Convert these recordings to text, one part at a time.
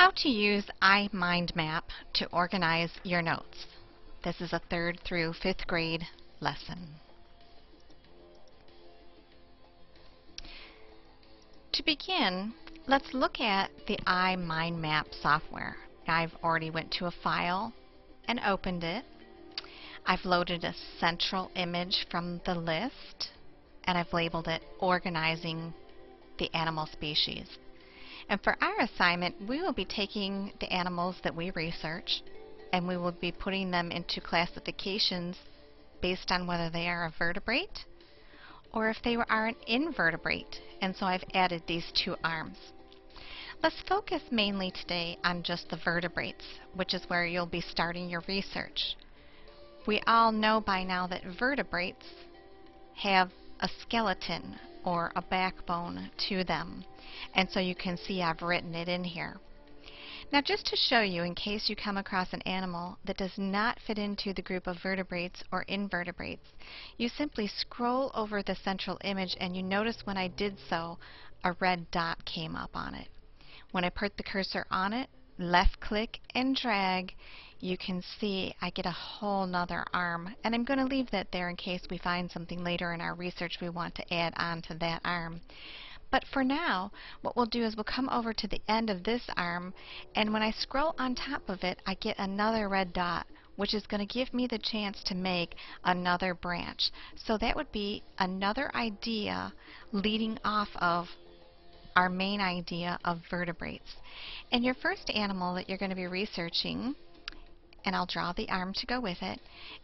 How to use iMindMap to organize your notes. This is a 3rd through 5th grade lesson. To begin, let's look at the iMindMap software. I've already went to a file and opened it. I've loaded a central image from the list, and I've labeled it Organizing the Animal Species. And for our assignment, we will be taking the animals that we research and we will be putting them into classifications based on whether they are a vertebrate or if they are an invertebrate. And so I've added these 2 arms. Let's focus mainly today on just the vertebrates, which is where you'll be starting your research. We all know by now that vertebrates have a skeleton or a backbone to them. And so you can see I've written it in here. Now, just to show you, in case you come across an animal that does not fit into the group of vertebrates or invertebrates, you simply scroll over the central image and you notice when I did so, a red dot came up on it. When I put the cursor on it, left click and drag, you can see I get a whole nother arm, and I'm going to leave that there in case we find something later in our research we want to add on to that arm. But for now, what we'll do is we'll come over to the end of this arm, and when I scroll on top of it, I get another red dot, which is going to give me the chance to make another branch. So that would be another idea leading off of our main idea of vertebrates. And your first animal that you're going to be researching, and I'll draw the arm to go with it,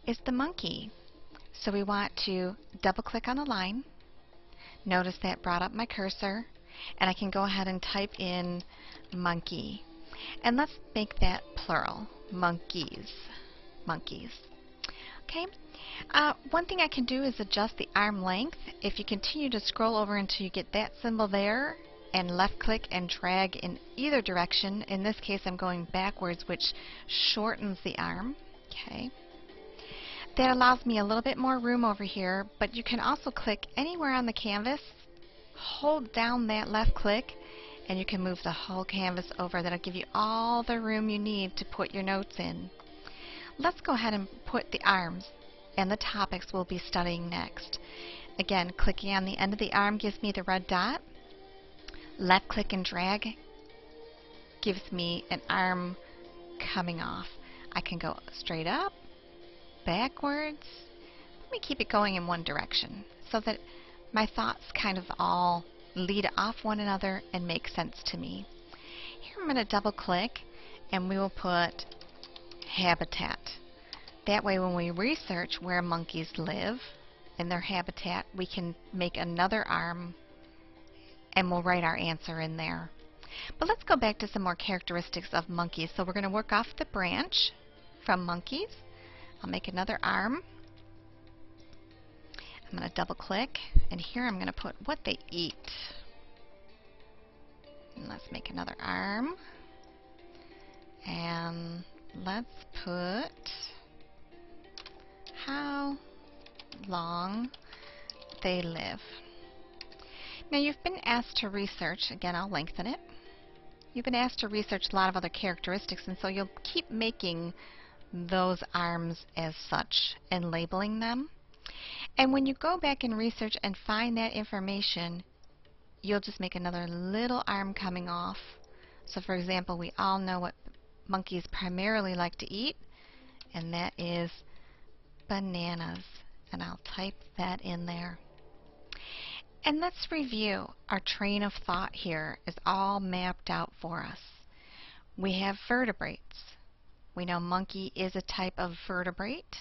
is the monkey. So we want to double click on the line. Notice that brought up my cursor, and I can go ahead and type in monkey. And let's make that plural, monkeys. Monkeys. Okay. One thing I can do is adjust the arm length. If you continue to scroll over until you get that symbol there, and left click and drag in either direction. In this case, I'm going backwards, which shortens the arm. Okay. That allows me a little bit more room over here, but you can also click anywhere on the canvas, hold down that left click, and you can move the whole canvas over. That'll give you all the room you need to put your notes in. Let's go ahead and put the arms and the topics we'll be studying next. Again, clicking on the end of the arm gives me the red dot. Left click and drag gives me an arm coming off. I can go straight up, backwards. Let me keep it going in one direction so that my thoughts kind of all lead off one another and make sense to me. Here I'm going to double click and we will put habitat. That way when we research where monkeys live in their habitat, we can make another arm and we'll write our answer in there. But let's go back to some more characteristics of monkeys. So we're going to work off the branch from monkeys. I'll make another arm. I'm going to double click, and here I'm going to put what they eat. And let's make another arm. And let's put how long they live. Now, you've been asked to research, again, I'll lengthen it. You've been asked to research a lot of other characteristics, and so you'll keep making those arms as such and labeling them. And when you go back and research and find that information, you'll just make another little arm coming off. So, for example, we all know what monkeys primarily like to eat, and that is bananas. And I'll type that in there. And let's review. Our train of thought here is all mapped out for us. We have vertebrates. We know monkey is a type of vertebrate.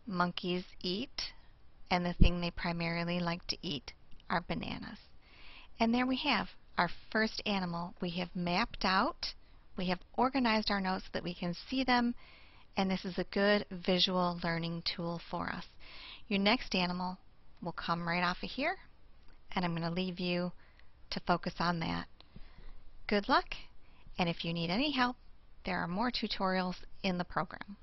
Monkeys eat, and the thing they primarily like to eat are bananas. And there we have our first animal. We have mapped out. We have organized our notes so that we can see them, and this is a good visual learning tool for us. Your next animal will come right off of here, and I'm going to leave you to focus on that. Good luck, and if you need any help, there are more tutorials in the program.